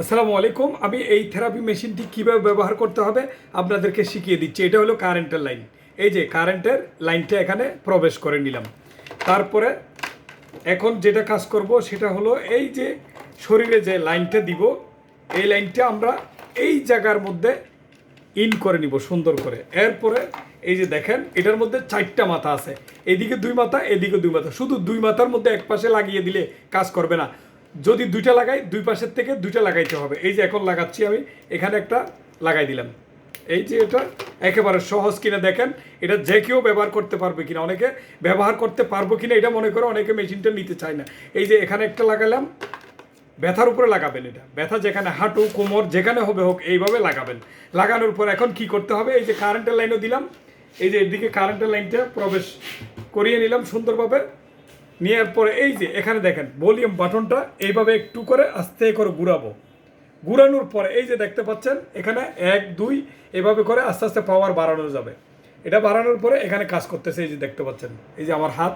আসসালামু আলাইকুম। আমি এই থেরাপি মেশিনটি কীভাবে ব্যবহার করতে হবে আপনাদেরকে শিখিয়ে দিচ্ছি। এটা হলো কারেন্টের লাইন। এই যে কারেন্টের লাইনটা এখানে প্রবেশ করে নিলাম। তারপরে এখন যেটা কাজ করব সেটা হলো এই যে শরীরে যে লাইনটা দিব, এই লাইনটা আমরা এই জায়গার মধ্যে ইন করে নিব সুন্দর করে। এরপরে এই যে দেখেন এটার মধ্যে 4টা মাথা আছে, এদিকে 2 মাথা, এদিকে 2 মাথা। শুধু 2 মাথার মধ্যে এক পাশে লাগিয়ে দিলে কাজ করবে না, যদি 2টা লাগাই 2 পাশের থেকে 2টা লাগাইতে হবে। এই যে এখন লাগাচ্ছি আমি, এখানে একটা লাগাই দিলাম। এই যে এটা একেবারে সহজ কিনা দেখেন, এটা যে কেউ ব্যবহার করতে পারবে কিনা, অনেকে ব্যবহার করতে পারবো কিনা এটা মনে করে অনেকে মেশিনটা নিতে চায় না। এই যে এখানে একটা লাগালাম, ব্যথার উপরে লাগাবেন। এটা ব্যথা যেখানে হাঁটু কোমর যেখানে হবে হোক এইভাবে লাগাবেন। লাগানোর পর এখন কি করতে হবে, এই যে কারেন্টের লাইনও দিলাম, এই যে এদিকে কারেন্টের লাইনটা প্রবেশ করিয়ে নিলাম সুন্দরভাবে। নেওয়ার পরে এই যে এখানে দেখেন ভলিউম বাটনটা এইভাবে একটু করে আস্তে করে ঘুরাবো। ঘুরানোর পরে এই যে দেখতে পাচ্ছেন এখানে 1 2 এভাবে করে আস্তে আস্তে পাওয়ার বাড়ানো যাবে। এটা বাড়ানোর পরে এখানে কাজ করতেছে, এই যে দেখতে পাচ্ছেন এই যে আমার হাত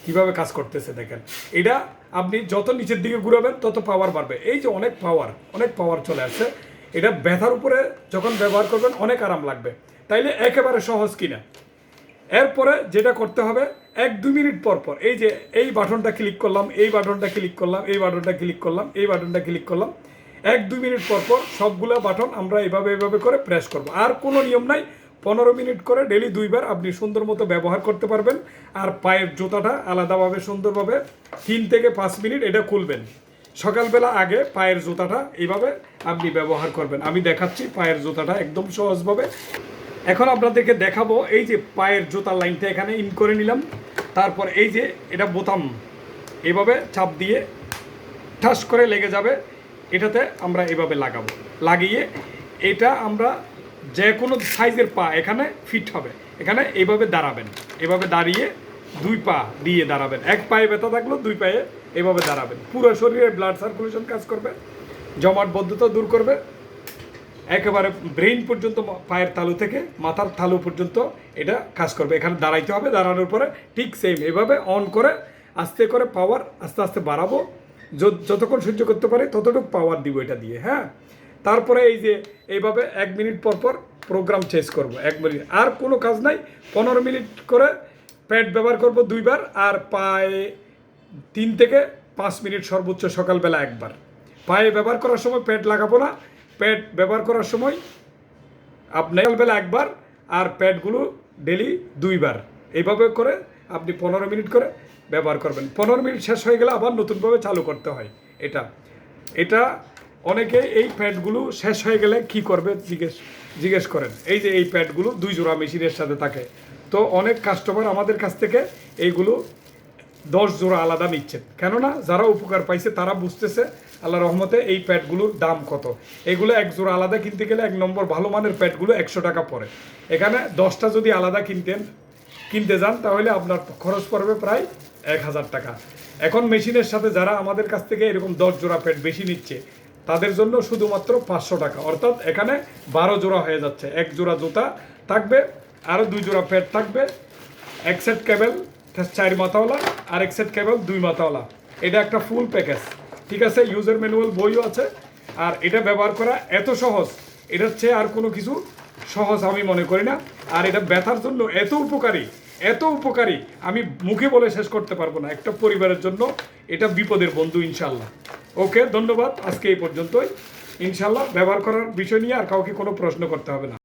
কীভাবে কাজ করতেছে দেখেন। এটা আপনি যত নিচের দিকে ঘুরাবেন তত পাওয়ার বাড়বে। এই যে অনেক পাওয়ার চলে আসছে। এটা ব্যথার উপরে যখন ব্যবহার করবেন অনেক আরাম লাগবে। তাইলে একেবারে সহজ কিনা। এরপরে যেটা করতে হবে 1 2 মিনিট পর পর এই যে এই বাটনটা ক্লিক করলাম, এই বাটনটা ক্লিক করলাম, এই বাটনটা ক্লিক করলাম, এই বাটনটা ক্লিক করলাম। 1 2 মিনিট পর পর সবগুলো বাটন আমরা এইভাবে করে প্রেস করব। আর কোনো নিয়ম নাই, 15 মিনিট করে ডেলি 2বার আপনি সুন্দর মতো ব্যবহার করতে পারবেন। আর পায়ের জুতাটা আলাদাভাবে সুন্দরভাবে 3 থেকে 5 মিনিট এটা খুলবেন। সকালবেলা আগে পায়ের জুতাটা এইভাবে আপনি ব্যবহার করবেন। আমি দেখাচ্ছি পায়ের জুতাটা একদম সহজভাবে। এখন আপনাদেরকে দেখাবো এই যে পায়ের জুতার লাইনটা এখানে ইন করে নিলাম। তারপর এই যে এটা বোতাম এইভাবে চাপ দিয়ে ঠাস করে লেগে যাবে, এটাতে আমরা এভাবে লাগাবো। লাগিয়ে এটা আমরা যে কোনো সাইজের পা এখানে ফিট হবে। এখানে এইভাবে দাঁড়াবেন, এভাবে দাঁড়িয়ে 2 পা দিয়ে দাঁড়াবেন। 1 পায়ে ব্যথা থাকলেও 2 পায়ে এভাবে দাঁড়াবেন। পুরো শরীরে ব্লাড সার্কুলেশন কাজ করবে, জমাটবদ্ধতা দূর করবে। একেবারে ব্রেইন পর্যন্ত, পায়ের তালু থেকে মাথার তালু পর্যন্ত এটা কাজ করবে। এখানে দাঁড়াইতে হবে, দাঁড়ানোর পরে ঠিক সেম এভাবে অন করে আস্তে করে পাওয়ার আস্তে আস্তে বাড়াবো। যতক্ষণ সহ্য করতে পারে ততটুকু পাওয়ার দিব এটা দিয়ে। হ্যাঁ, তারপরে এই যে এইভাবে 1 মিনিট পর পর প্রোগ্রাম চেঞ্জ করবো। 1 মিনিট আর কোনো কাজ নাই। 15 মিনিট করে প্যাড ব্যবহার করব 2বার, আর পায়ে 3 থেকে 5 মিনিট সর্বোচ্চ সকালবেলা 1বার। পায়ে ব্যবহার করার সময় প্যাড লাগাবো না, প্যাড ব্যবহার করার সময় আপনি সকালবেলা 1বার আর প্যাডগুলো ডেলি 2বার। এইভাবে করে আপনি 15 মিনিট করে ব্যবহার করবেন। 15 মিনিট শেষ হয়ে গেলে আবার নতুনভাবে চালু করতে হয় এটা অনেকে এই প্যাডগুলো শেষ হয়ে গেলে কি করবে জিজ্ঞেস করেন। এই যে এই প্যাডগুলো 2 জোড়া মেশিনের সাথে থাকে, তো অনেক কাস্টমার আমাদের কাছ থেকে এইগুলো 10 জোড়া আলাদা নিচ্ছেন। কেননা যারা উপকার পাইছে তারা বুঝতেছে আল্লাহ রহমতে এই প্যাডগুলোর দাম কত। এগুলো 1 জোড়া আলাদা কিনতে গেলে 1 নম্বর ভালো মানের প্যাডগুলো 100 টাকা পড়ে। এখানে 10টা যদি আলাদা কিনতে যান তাহলে আপনার খরচ পড়বে প্রায় 1000 টাকা। এখন মেশিনের সাথে যারা আমাদের কাছ থেকে এরকম 10 জোড়া প্যাড বেশি নিচ্ছে তাদের জন্য শুধুমাত্র 500 টাকা, অর্থাৎ এখানে 12 জোড়া হয়ে যাচ্ছে। 1 জোড়া জুতা থাকবে, আরও 2 জোড়া প্যাড থাকবে, 1 সেট কেবল 4 মাথাওয়ালা আর 1 সেট কেবল 2 মাথাওয়ালা। এটা একটা ফুল প্যাকেজ, ঠিক আছে। ইউজার ম্যানুয়াল বইও আছে। আর এটা ব্যবহার করা এত সহজ, এটার চেয়ে আর কোনো কিছু সহজ আমি মনে করি না। আর এটা ব্যথার জন্য এত উপকারী আমি মুখে বলে শেষ করতে পারবো না। একটা পরিবারের জন্য এটা বিপদের বন্ধু ইনশাল্লাহ। ওকে, ধন্যবাদ। আজকে এই পর্যন্তই। ইনশাল্লাহ ব্যবহার করার বিষয় নিয়ে আর কাউকে কোনো প্রশ্ন করতে হবে না।